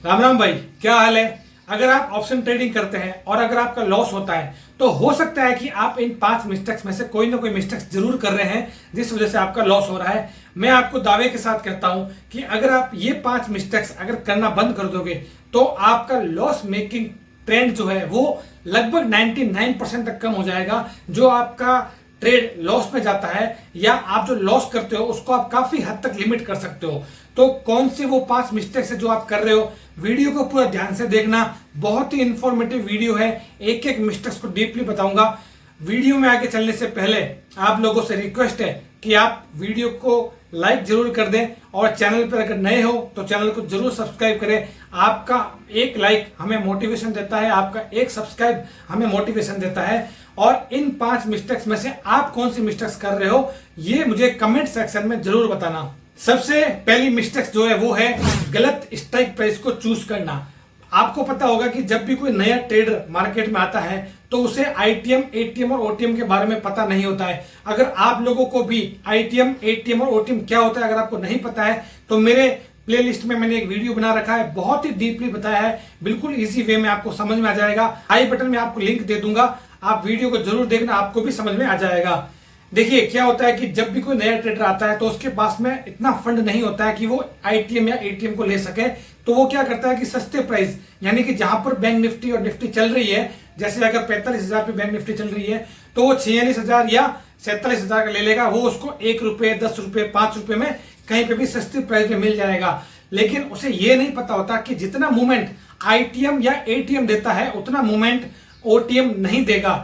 राम राम भाई, क्या हाल है। अगर आप ऑप्शन ट्रेडिंग करते हैं और अगर आपका लॉस होता है तो हो सकता है कि आप इन 5 मिस्टेक्स में से कोई ना कोई मिस्टेक्स जरूर कर रहे हैं जिस वजह से आपका लॉस हो रहा है। मैं आपको दावे के साथ कहता हूं कि अगर आप ये 5 मिस्टेक्स अगर करना बंद कर दोगे तो आपका लॉस मेकिंग ट्रेंड जो है वो लगभग 99% तक कम हो जाएगा। जो आपका ट्रेड लॉस में जाता है या आप जो लॉस करते हो उसको आप काफी हद तक लिमिट कर सकते हो। तो कौन से वो 5 मिस्टेक्स है जो आप कर रहे हो, वीडियो को पूरा ध्यान से देखना। बहुत ही इंफॉर्मेटिव वीडियो है, एक एक मिस्टेक्स को डीपली बताऊंगा। वीडियो में आगे चलने से पहले आप लोगों से रिक्वेस्ट है कि आप वीडियो को लाइक जरूर कर दें और चैनल पर अगर नए हो तो चैनल को जरूर सब्सक्राइब करें। आपका एक लाइक हमें मोटिवेशन देता है, आपका एक सब्सक्राइब हमें मोटिवेशन देता है। और इन 5 मिस्टेक्स में से आप कौन सी मिस्टेक्स कर रहे हो ये मुझे कमेंट सेक्शन में जरूर बताना। सबसे पहली मिस्टेक्स जो है वो है गलत स्ट्राइक प्राइस को चूज करना। आपको पता होगा कि जब भी कोई नया ट्रेडर मार्केट में आता है तो उसे आईटीएम, एटीएम और ओटीएम के बारे में पता नहीं होता है। अगर आप लोगों को भी आईटीएम, एटीएम और ओटीएम क्या होता है अगर आपको नहीं पता है तो मेरे प्लेलिस्ट में मैंने एक वीडियो बना रखा है, बहुत ही डीपली बताया है, बिल्कुल इजी वे में आपको समझ में आ जाएगा। आई बटन में आपको लिंक दे दूंगा, आप वीडियो को जरूर देखना, आपको भी समझ में आ जाएगा। देखिए क्या होता है कि जब भी कोई नया ट्रेडर आता है तो उसके पास में इतना फंड नहीं होता है कि वो आईटीएम या एटीएम को ले सके। तो वो क्या करता है कि सस्ते प्राइस, यानी कि जहां पर बैंक निफ्टी और निफ्टी चल रही है, जैसे अगर 45,000 पे बैंक निफ्टी चल रही है तो वो 46,000 या 47,000 का ले लेगा। वो उसको 1 रुपए, 10 रुपए, 5 रुपए में कहीं पे भी सस्ती प्राइस में मिल जाएगा। लेकिन उसे ये नहीं पता होता कि जितना मूवमेंट आईटीएम या एटीएम देता है उतना मूवमेंट ओटीएम नहीं देगा।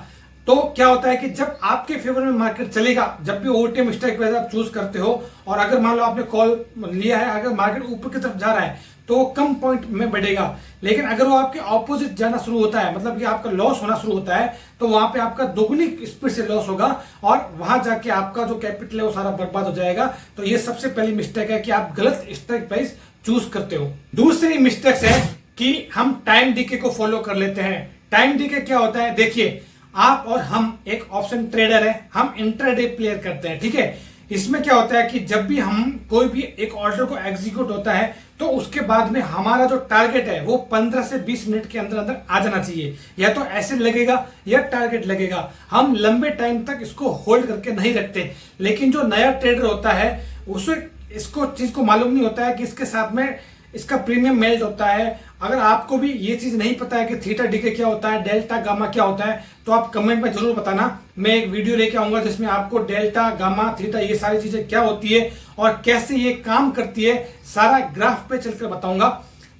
तो क्या होता है कि जब आपके फेवर में मार्केट चलेगा, जब भी ओटीएम स्ट्राइक प्राइस आप चूज करते हो और अगर मान लो आपने कॉल लिया है, अगर मार्केट ऊपर की तरफ जा रहा है तो वो कम पॉइंट में बढ़ेगा। लेकिन अगर वो आपके ऑपोजिट जाना शुरू होता है, मतलब कि आपका लॉस होना शुरू होता है, तो वहां पे आपका दोगुनी स्पीड से लॉस होगा और वहां जाके आपका जो कैपिटल है वो सारा बर्बाद हो जाएगा। तो ये सबसे पहली मिस्टेक है कि आप गलत स्ट्राइक प्राइस चूज करते हो। दूसरी मिस्टेक है कि हम टाइम डीके को फॉलो कर लेते हैं। टाइम डीके क्या होता है, देखिए आप और हम एक ऑप्शन ट्रेडर है, हम इंट्राडे प्लेयर करते हैं, ठीक है। इसमें क्या होता है कि जब भी हम कोई भी एक ऑर्डर को एग्जीक्यूट होता है तो उसके बाद में हमारा जो टारगेट है वो 15 से 20 मिनट के अंदर अंदर आ जाना चाहिए। या तो ऐसे लगेगा या टारगेट लगेगा। हम लंबे टाइम तक इसको होल्ड करके नहीं रखते। लेकिन जो नया ट्रेडर होता है उसे इसको चीज को मालूम नहीं होता है कि इसके साथ में इसका प्रीमियम मेल्ट होता है। अगर आपको भी ये चीज नहीं पता है कि थीटा डीके क्या होता है, डेल्टा गामा क्या होता है, तो आप कमेंट में जरूर बताना। मैं एक वीडियो लेके आऊंगा जिसमें आपको डेल्टा, गामा, थीटा ये सारी चीजें क्या होती है और कैसे ये काम करती है सारा ग्राफ पे चलकर बताऊंगा।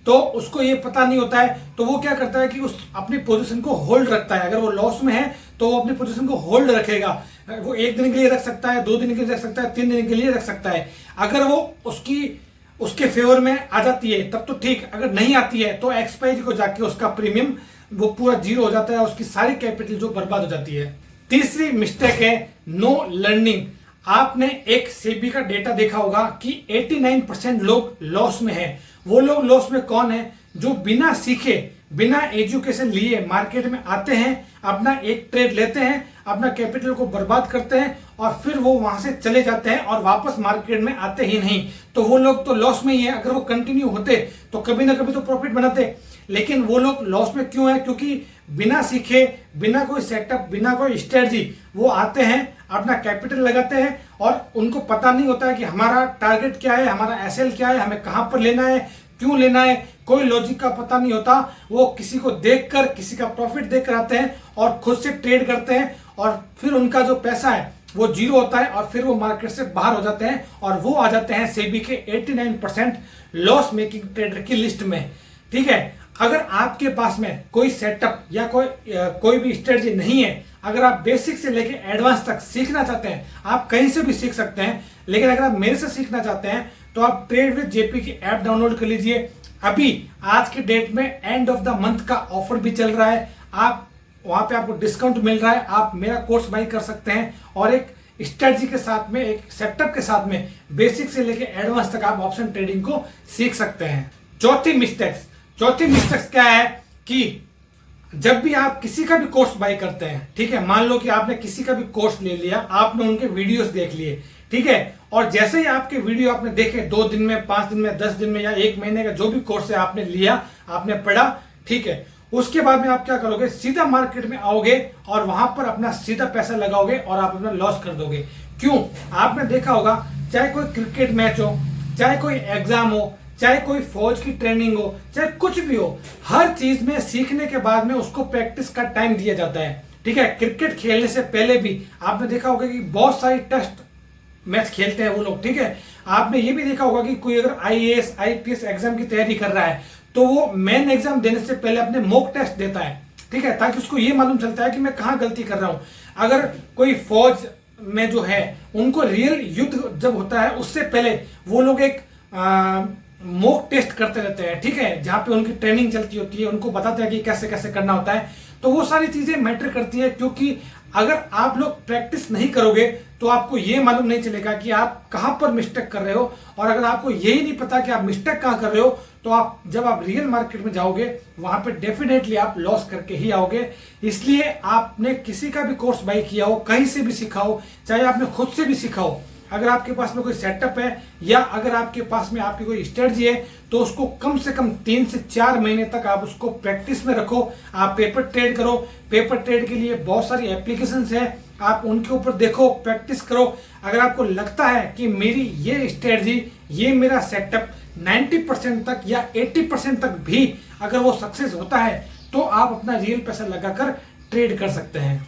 तो उसको ये पता नहीं होता है तो वो क्या करता है कि उस अपनी पोजीशन को होल्ड रखता है। अगर वो लॉस में है तो वो अपनी पोजीशन को होल्ड रखेगा। वो 1 दिन के लिए रख सकता है, 2 दिन के लिए रख सकता है, 3 दिन के लिए रख सकता है। अगर वो उसके फेवर में आ जाती है तब तो ठीक, अगर नहीं आती है तो एक्सपायरी को जाके उसका प्रीमियम वो पूरा जीरो हो जाता है, उसकी सारी कैपिटल जो बर्बाद हो जाती है। तीसरी मिस्टेक है नो लर्निंग। आपने एक सेबी का डेटा देखा होगा कि 89% लोग लॉस में है। वो लोग लॉस में कौन है? जो बिना सीखे, बिना एजुकेशन लिए मार्केट में आते हैं, अपना एक ट्रेड लेते हैं, अपना कैपिटल को बर्बाद करते हैं और फिर वो वहां से चले जाते हैं और वापस मार्केट में आते ही नहीं। तो वो लोग तो लॉस में ही है। अगर वो कंटिन्यू होते तो कभी ना कभी तो प्रॉफिट बनाते। लेकिन वो लोग लॉस में क्यों है? क्योंकि बिना सीखे, बिना कोई सेटअप, बिना कोई स्ट्रेटजी वो आते हैं, अपना कैपिटल लगाते हैं और उनको पता नहीं होता है कि हमारा टारगेट क्या है, हमारा एसएल क्या है, हमें कहां पर लेना है, क्यों लेना है, कोई लॉजिक का पता नहीं होता। वो किसी को देखकर, किसी का प्रॉफिट देखकर आते हैं और खुद से ट्रेड करते हैं और फिर उनका जो पैसा है वो जीरो होता है और फिर वो मार्केट से बाहर हो जाते हैं और वो आ जाते हैं सेबी के 89% लॉस मेकिंग ट्रेडर की लिस्ट में, ठीक है। अगर आपके पास में कोई सेटअप या कोई भी स्ट्रेटजी नहीं है, अगर आप बेसिक से लेके एडवांस तक सीखना चाहते हैं, आप कहीं से भी सीख सकते हैं। लेकिन अगर आप मेरे से सीखना चाहते हैं तो आप ट्रेड विद जेपी की ऐप डाउनलोड कर लीजिए। अभी आज के डेट में एंड ऑफ द मंथ का ऑफर भी चल रहा है, आप वहां पे आपको डिस्काउंट मिल रहा है। आप मेरा कोर्स बाई कर सकते हैं और एक स्ट्रेटजी के साथ में, एक सेटअप के साथ में बेसिक से लेके एडवांस तक आप ऑप्शन ट्रेडिंग को सीख सकते हैं। चौथी मिस्टेक्स क्या है कि जब भी आप किसी का भी कोर्स बाय करते हैं, ठीक है, मान लो कि आपने किसी का भी कोर्स ले लिया, आपने उनके वीडियोस देख लिए, ठीक है, और जैसे ही आपके वीडियो आपने देखे 2 दिन में, 5 दिन में, 10 दिन में या 1 महीने का जो भी कोर्स है आपने लिया, आपने पढ़ा, ठीक है, उसके बाद में आप क्या करोगे, सीधा मार्केट में आओगे और वहां पर अपना सीधा पैसा लगाओगे और आप अपना लॉस कर दोगे। क्यों? आपने देखा होगा, चाहे कोई क्रिकेट मैच हो, चाहे कोई एग्जाम हो, चाहे कोई फौज की ट्रेनिंग हो, चाहे कुछ भी हो, हर चीज में सीखने के बाद में उसको प्रैक्टिस का टाइम दिया जाता है। ठीक है, क्रिकेट खेलने से पहले भी आपने देखा होगा कि बहुत सारी टेस्ट मैच खेलते हैं वो लोग। ठीक है, आपने ये भी देखा होगा कि कोई अगर IAS IPS एग्जाम की तैयारी कर रहा है तो वो मेन एग्जाम देने से पहले अपने मॉक टेस्ट देता है। ठीक है, ताकि उसको ये मालूम चलता है कि मैं कहाँ गलती कर रहा हूं। अगर कोई फौज में जो है उनको रियल युद्ध जब होता है उससे पहले वो लोग एक मॉक टेस्ट करते रहते हैं। ठीक है, जहां पे उनकी ट्रेनिंग चलती होती है, उनको बताते हैं कि कैसे कैसे करना होता है। तो वो सारी चीजें मैटर करती है, क्योंकि अगर आप लोग प्रैक्टिस नहीं करोगे तो आपको ये मालूम नहीं चलेगा कि आप कहां पर मिस्टेक कर रहे हो। और अगर आपको यही नहीं पता कि आप मिस्टेक कहां कर रहे हो तो आप जब आप रियल मार्केट में जाओगे वहां पे डेफिनेटली आप लॉस करके ही आओगे। इसलिए आपने किसी का भी कोर्स बाय किया हो, कहीं से भी सीखा हो, चाहे आपने खुद से भी सीखा हो, अगर आपके पास में कोई सेटअप है या अगर आपके पास में आपकी कोई स्ट्रेटजी है तो उसको कम से कम 3 से 4 महीने तक आप उसको प्रैक्टिस में रखो। आप पेपर ट्रेड करो। पेपर ट्रेड के लिए बहुत सारी एप्लीकेशंस है, आप उनके ऊपर देखो, प्रैक्टिस करो। अगर आपको लगता है कि मेरी ये स्ट्रेटजी, ये मेरा सेटअप 90% तक या 80% तक भी अगर वो सक्सेस होता है तो आप अपना रियल पैसा लगाकर ट्रेड कर सकते हैं।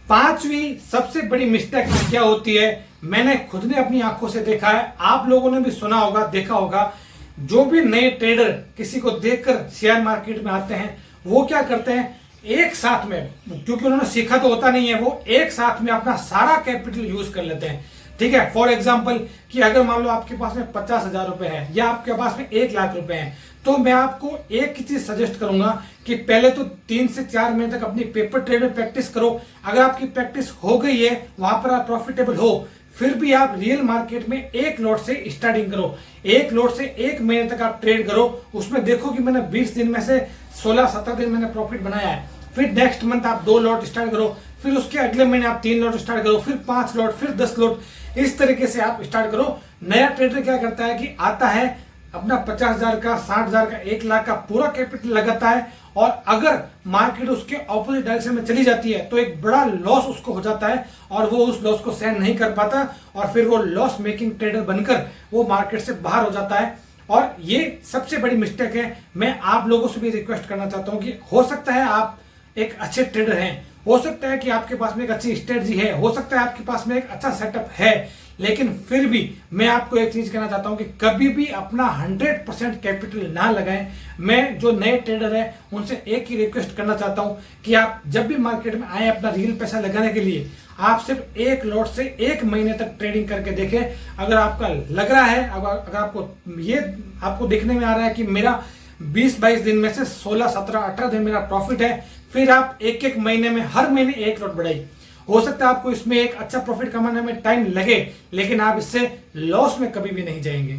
5वीं सबसे बड़ी मिस्टेक क्या होती है, मैंने खुद ने अपनी आंखों से देखा है, आप लोगों ने भी सुना होगा, देखा होगा, जो भी नए ट्रेडर किसी को देखकर शेयर मार्केट में आते हैं वो क्या करते हैं, एक साथ में, क्योंकि उन्होंने सीखा तो होता नहीं है, वो एक साथ में अपना सारा कैपिटल यूज कर लेते हैं। ठीक है, फॉर एग्जाम्पल कि अगर मान लो आपके पास में 50,000 रुपए है या आपके पास में 1 लाख रुपए है, तो मैं आपको एक ही चीज सजेस्ट करूंगा कि पहले तो 3 से 4 महीने तक अपनी पेपर ट्रेड में प्रैक्टिस करो। अगर आपकी प्रैक्टिस हो गई है, वहां पर आप प्रॉफिटेबल हो, फिर भी आप रियल मार्केट में 1 लॉट से स्टार्टिंग करो। 1 लॉट से 1 महीने तक आप ट्रेड करो, उसमें देखो कि मैंने 20 दिन में से 16-17 दिन मैंने प्रॉफिट बनाया है। फिर नेक्स्ट मंथ आप 2 लॉट स्टार्ट करो, फिर उसके अगले महीने आप 3 लॉट स्टार्ट करो, फिर 5 लॉट, फिर 10 लॉट, इस तरीके से आप स्टार्ट करो। नया ट्रेडर क्या करता है कि आता है, अपना 50,000 का, 60,000 का, 1 लाख का पूरा कैपिटल लगाता है और अगर मार्केट उसके ऑपोजिट डायरेक्शन में चली जाती है तो एक बड़ा लॉस उसको हो जाता है और वो उस लॉस को सहन नहीं कर पाता और फिर वो लॉस मेकिंग ट्रेडर बनकर वो मार्केट से बाहर हो जाता है। और ये सबसे बड़ी मिस्टेक है। मैं आप लोगों से भी रिक्वेस्ट करना चाहता हूं कि हो सकता है आप एक अच्छे ट्रेडर हैं, हो सकता है कि आपके पास में एक अच्छी स्ट्रेटजी है, हो सकता है आपके पास में एक अच्छा सेटअप है, लेकिन फिर भी मैं आपको एक चीज कहना चाहता हूं कि कभी भी अपना 100% कैपिटल ना लगाएं। मैं जो नए ट्रेडर हैं उनसे एक ही रिक्वेस्ट करना चाहता हूं कि आप जब भी मार्केट में आए अपना रियल पैसा लगाने के लिए, आप सिर्फ 1 लॉट से 1 महीने तक ट्रेडिंग करके देखें। अगर आपका लग रहा है, अगर आपको देखने में आ रहा है कि मेरा 20-22 दिन में से 16-17-18 दिन मेरा प्रॉफिट है, फिर आप 1-1 महीने में हर महीने 1 लॉट बढ़ाइए। हो सकता है आपको इसमें एक अच्छा प्रॉफिट कमाने में टाइम लगे, लेकिन आप इससे लॉस में कभी भी नहीं जाएंगे।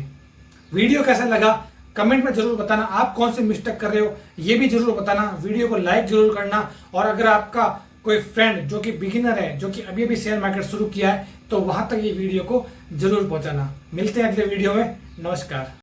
वीडियो कैसा लगा कमेंट में जरूर बताना। आप कौन से मिस्टेक कर रहे हो ये भी जरूर बताना। वीडियो को लाइक जरूर करना और अगर आपका कोई फ्रेंड जो कि बिगिनर है, जो कि अभी अभी शेयर मार्केट शुरू किया है, तो वहां तक ये वीडियो को जरूर पहुंचाना। मिलते हैं अगले वीडियो में। नमस्कार।